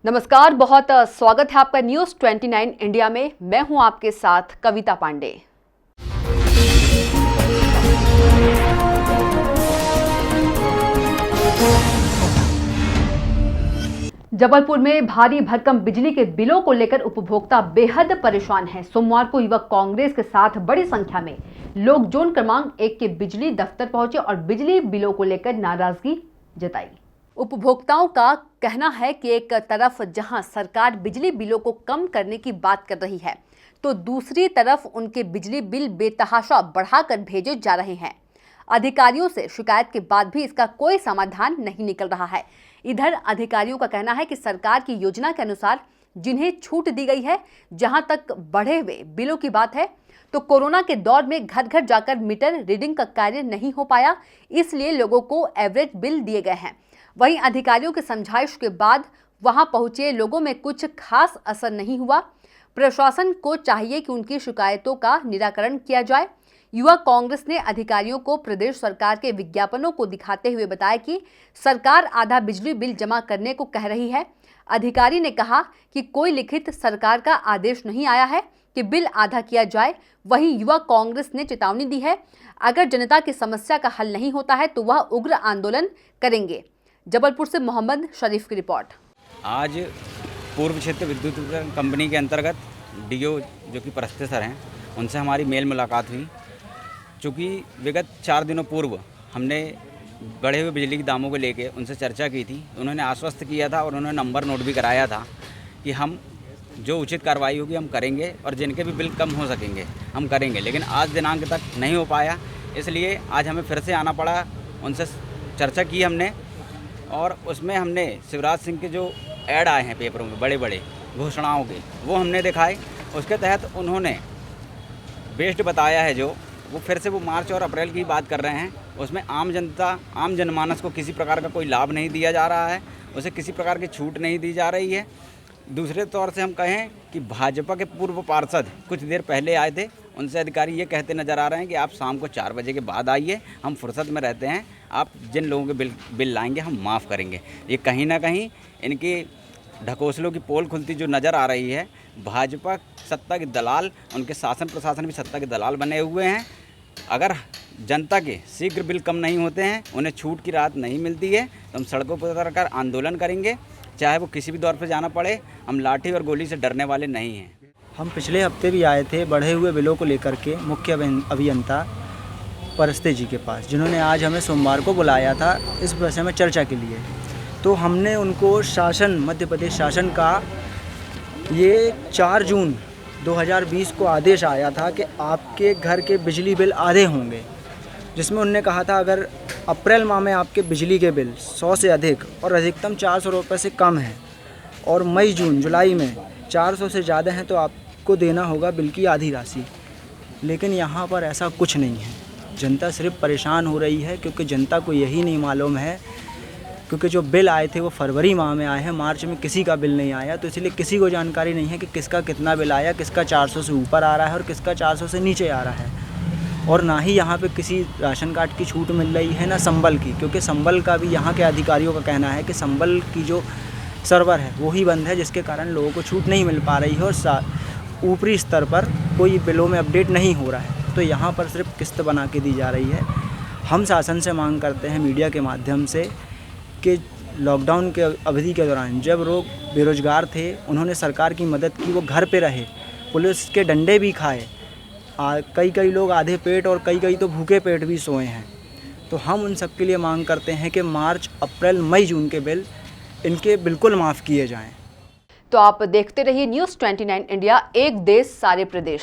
नमस्कार, बहुत स्वागत है आपका न्यूज़ 29 इंडिया में। मैं हूं आपके साथ कविता पांडे। जबलपुर में भारी भरकम बिजली के बिलों को लेकर उपभोक्ता बेहद परेशान हैं। सोमवार को युवक कांग्रेस के साथ बड़ी संख्या में लोग जोन क्रमांक 1 के बिजली दफ्तर पहुंचे और बिजली बिलों को लेकर नाराजगी जताई। उपभोक्ताओं का कहना है कि एक तरफ जहां सरकार बिजली बिलों को कम करने की बात कर रही है, तो दूसरी तरफ उनके बिजली बिल बेतहाशा बढ़ाकर भेजे जा रहे हैं। अधिकारियों से शिकायत के बाद भी इसका कोई समाधान नहीं निकल रहा है। इधर अधिकारियों का कहना है कि सरकार की योजना के अनुसार जिन्हें छूट दी गई है, जहां तक बढ़े हुए बिलों की बात है, तो कोरोना के दौर में घर घर जाकर मीटर रीडिंग का कार्य नहीं हो पाया, इसलिए लोगों को एवरेज बिल दिए गए हैं। वहीं अधिकारियों के समझाइश के बाद वहां पहुंचे लोगों में कुछ खास असर नहीं हुआ। प्रशासन को चाहिए कि उनकी शिकायतों का निराकरण किया जाए। युवा कांग्रेस ने अधिकारियों को प्रदेश सरकार के विज्ञापनों को दिखाते हुए बताया कि सरकार आधा बिजली बिल जमा करने को कह रही है। अधिकारी ने कहा कि कोई लिखित सरकार का आदेश नहीं आया है कि बिल आधा किया जाए। वहीं युवा कांग्रेस ने चेतावनी दी है, अगर जनता की समस्या का हल नहीं होता है तो वह उग्र आंदोलन करेंगे। जबलपुर से मोहम्मद शरीफ की रिपोर्ट। आज पूर्व क्षेत्र विद्युत वितरण कंपनी के अंतर्गत डीओ जो कि परस्ते सर हैं, उनसे हमारी मेल मुलाकात हुई। चूँकि विगत 4 दिनों पूर्व हमने बढ़े हुए बिजली के दामों को लेके उनसे चर्चा की थी। उन्होंने आश्वस्त किया था और उन्होंने नंबर नोट भी कराया था कि हम जो उचित कार्रवाई होगी हम करेंगे और जिनके भी बिल कम हो सकेंगे हम करेंगे, लेकिन आज दिनांक तक नहीं हो पाया। इसलिए आज हमें फिर से आना पड़ा। उनसे चर्चा की हमने और उसमें हमने शिवराज सिंह के जो ऐड आए हैं पेपरों में बड़े बड़े घोषणाओं के, वो हमने दिखाए। उसके तहत उन्होंने बेस्ट बताया है, जो वो फिर से वो मार्च और अप्रैल की बात कर रहे हैं। उसमें आम जनता, आम जनमानस को किसी प्रकार का कोई लाभ नहीं दिया जा रहा है, उसे किसी प्रकार की छूट नहीं दी जा रही है। दूसरे तौर से हम कहें कि भाजपा के पूर्व पार्षद कुछ देर पहले आए थे, उनसे अधिकारी ये कहते नज़र आ रहे हैं कि आप शाम को 4 बजे के बाद आइए, हम फुर्सत में रहते हैं, आप जिन लोगों के बिल लाएंगे हम माफ़ करेंगे। ये कहीं ना कहीं इनकी ढकोसलों की पोल खुलती जो नज़र आ रही है। भाजपा सत्ता के दलाल, उनके शासन प्रशासन भी सत्ता के दलाल बने हुए हैं। अगर जनता के शीघ्र बिल कम नहीं होते हैं, उन्हें छूट की राहत नहीं मिलती है, तो हम सड़कों पर उतरकर आंदोलन करेंगे, चाहे वो किसी भी दौर पर जाना पड़े। हम लाठी और गोली से डरने वाले नहीं हैं। हम पिछले हफ्ते भी आए थे बढ़े हुए बिलों को लेकर के मुख्य अभियंता परस्ते जी के पास, जिन्होंने आज हमें सोमवार को बुलाया था इस विषय में चर्चा के लिए। तो हमने उनको शासन, मध्य प्रदेश शासन का ये 4 जून 2020 को आदेश आया था कि आपके घर के बिजली बिल आधे होंगे, जिसमें उन्होंने कहा था अगर अप्रैल माह में आपके बिजली के बिल 100 से अधिक और अधिकतम 400 रुपये से कम हैं और मई जून जुलाई में 400 से ज़्यादा हैं तो आपको देना होगा बिल की आधी राशि। लेकिन यहाँ पर ऐसा कुछ नहीं है। जनता सिर्फ परेशान हो रही है क्योंकि जनता को यही नहीं मालूम है, क्योंकि जो बिल आए थे वो फरवरी माह में आए हैं, मार्च में किसी का बिल नहीं आया। तो इसलिए किसी को जानकारी नहीं है कि किसका कितना बिल आया, किसका 400 से ऊपर आ रहा है और किसका 400 से नीचे आ रहा है। और ना ही यहाँ पे किसी राशन कार्ड की छूट मिल रही है, ना संबल की, क्योंकि संबल का भी यहाँ के अधिकारियों का कहना है कि संबल की जो सर्वर है वो ही बंद है, जिसके कारण लोगों को छूट नहीं मिल पा रही है और ऊपरी स्तर पर कोई बिलों में अपडेट नहीं हो रहा है। तो यहाँ पर सिर्फ किस्त बना के दी जा रही है। हम शासन से मांग करते हैं मीडिया के माध्यम से कि लॉकडाउन के अवधि के दौरान जब लोग बेरोजगार थे, उन्होंने सरकार की मदद की, वो घर पे रहे, पुलिस के डंडे भी खाए, कई लोग आधे पेट और कई तो भूखे पेट भी सोए हैं। तो हम उन सब के लिए मांग करते हैं कि मार्च, अप्रैल, मई, जून के बिल इनके बिल्कुल माफ़ किए जाएं। तो आप देखते रहिए न्यूज़ 29 इंडिया, एक देश सारे प्रदेश।